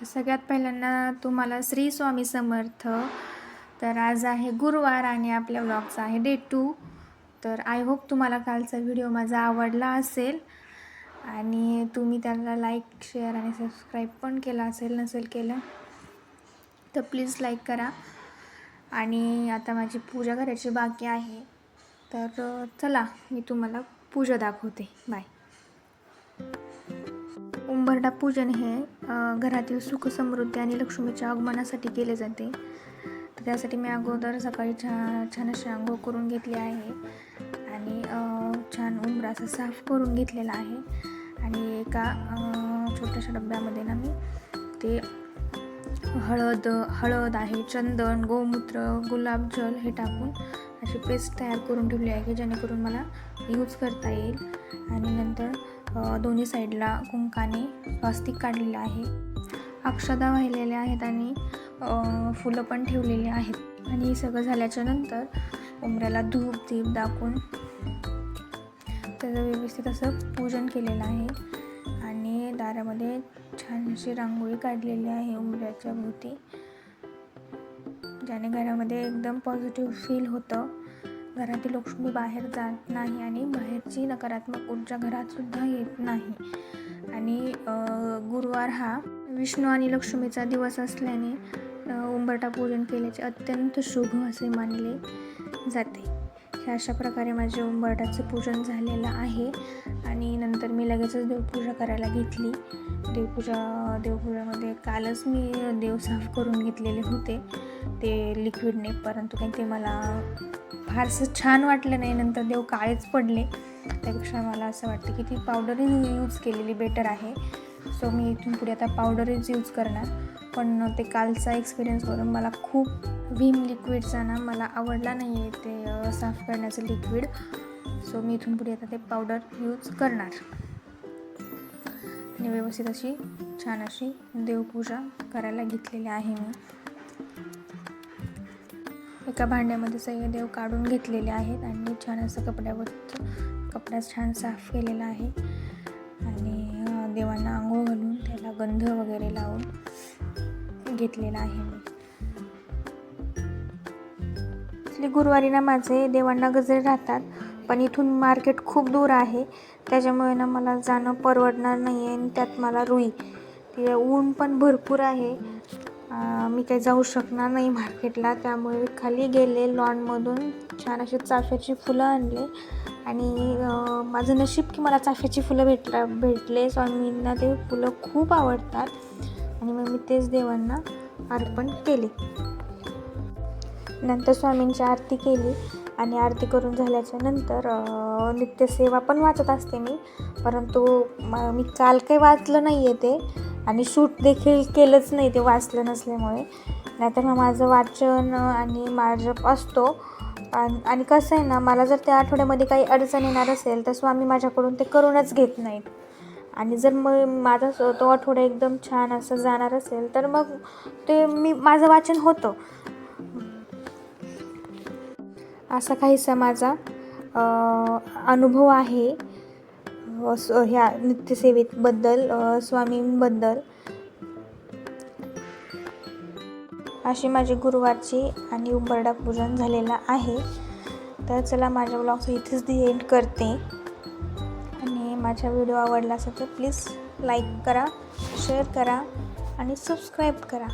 तर सगळ्यात पहिल्यांदा तुम्हाला श्री स्वामी समर्थ. तर आज आहे गुरुवार आणि आपल्या व्लॉगचा आहे डे 2. तर आय होप तुम्हाला कालचा व्हिडिओ माझा आवडला असेल आणि तुम्ही त्याला लाईक शेअर आणि सबस्क्राईब पण केला असेल. नसेल केलं तर प्लीज लाईक करा. आणि आता माझी पूजा करायची बाकी आहे, तर चला मी तुम्हाला पूजा दाखवते. बाय. उंबरठा पूजन हे घरातील सुख समृद्धी आणि लक्ष्मीच्या आगमनासाठी केले जाते. तर त्यासाठी मी अगोदर सकाळी छान अशी आंघोळ करून घेतली आहे आणि छान उंबरा असं साफ करून घेतलेला आहे. आणि एका छोट्याशा डब्यामध्ये ना मी ते हळद आहे, चंदन, गोमूत्र, गुलाबजल हे टाकून अशी पेस्ट तयार करून ठेवली आहे की जेणेकरून मला यूज करता येईल. आणि नंतर दोन्ही साईडला कुंकाने स्वास्तिक काढलेलं आहे, अक्षदा वाहिलेल्या आहेत आणि फुलं पण ठेवलेली आहेत. आणि हे सगळं झाल्याच्या नंतर उंबऱ्याला धूप दीप दाखवून त्याचं व्यवस्थित असं पूजन केलेलं आहे. आणि दारामध्ये छान अशी रांगोळी काढलेली आहे उंबऱ्याच्या भोवती, ज्याने घरामध्ये एकदम पॉझिटिव्ह फील होतं. घरातील लक्ष्मी बाहेर जात नाही आणि बाहेरची नकारात्मक ऊर्जा घरातसुद्धा येत नाही. आणि गुरुवार हा विष्णू आणि लक्ष्मीचा दिवस असल्याने उंबरठा पूजन केल्याचे अत्यंत शुभ असे मानले जाते. हे अशा प्रकारे माझे उंबरठ्याचे पूजन झालेलं आहे. आणि नंतर मी लगेचच देवपूजा करायला घेतली. देवपूजामध्ये कालच मी देव साफ करून घेतलेले होते ते लिक्विडने, परंतु काही ते मला फारसं छान वाटलं नाही. नंतर देव काळेच पडले. त्यापेक्षा मला असं वाटतं की ती पावडरही यूज केलेली बेटर आहे. सो मी इथून पुढे आता पावडरच यूज करणार. पण ते कालचा एक्सपिरियन्स करून मला खूप व्हीम लिक्विडचा ना मला आवडला नाही आहे ते साफ करण्याचं लिक्विड. सो मी इथून पुढे आता ते पावडर यूज करणार. आणि व्यवस्थित अशी छान अशी देवपूजा करायला घेतलेली आहे मी. एका भांड्यामध्ये सगळे देव काढून घेतलेले आहेत आणि छान असं कपडा छान साफ केलेला आहे. आणि देवांना आंघोळ घालून त्याला गंध वगैरे लावून घेतलेला आहे मी. गुरुवारी ना माझे देवांना गजरे राहतात, पण इथून मार्केट खूप दूर आहे, त्याच्यामुळे ना मला जाणं परवडणार नाही आहे. आणि त्यात मला ते ऊन पण भरपूर आहे, मी काही जाऊ शकणार नाही मार्केटला. त्यामुळे खाली गेले लॉनमधून छान अशी चाफ्याची फुलं आणले. आणि माझं नशीब की मला चाफ्याची फुलं भेटले. स्वामींना ते फुलं खूप आवडतात आणि मग मी तेच देवांना अर्पण केले. नंतर स्वामींची आरती केली आणि आरती करून झाल्याच्या नंतर नित्यसेवा पण वाचत असते मी, परंतु मी काल काही वाचलं नाही आहे ते आणि शूट देखील केलंच नाही ते वाचलं नसल्यामुळे. नाहीतर मग माझं वाचन आणि माजप असतो. आणि कसं आहे ना, मला जर त्या आठवड्यामध्ये काही अडचण येणार असेल तर स्वामी माझ्याकडून ते करूनच घेत नाहीत. आणि जर मग माझा तो आठवडा एकदम छान असं जाणार असेल तर मग ते माझं वाचन होतं. असा काहीसा माझा अनुभव आहे ह्या नित्यसेवेबद्दल, स्वामींबद्दल. अशी माझी गुरुवारची आणि उंबरठा पूजन झालेलं आहे. तर चला माझ्या व्लॉगचं इथेच एंड करते. आणि माझा व्हिडिओ आवडला असेल तर प्लीज लाईक करा, शेअर करा आणि सबस्क्राईब करा.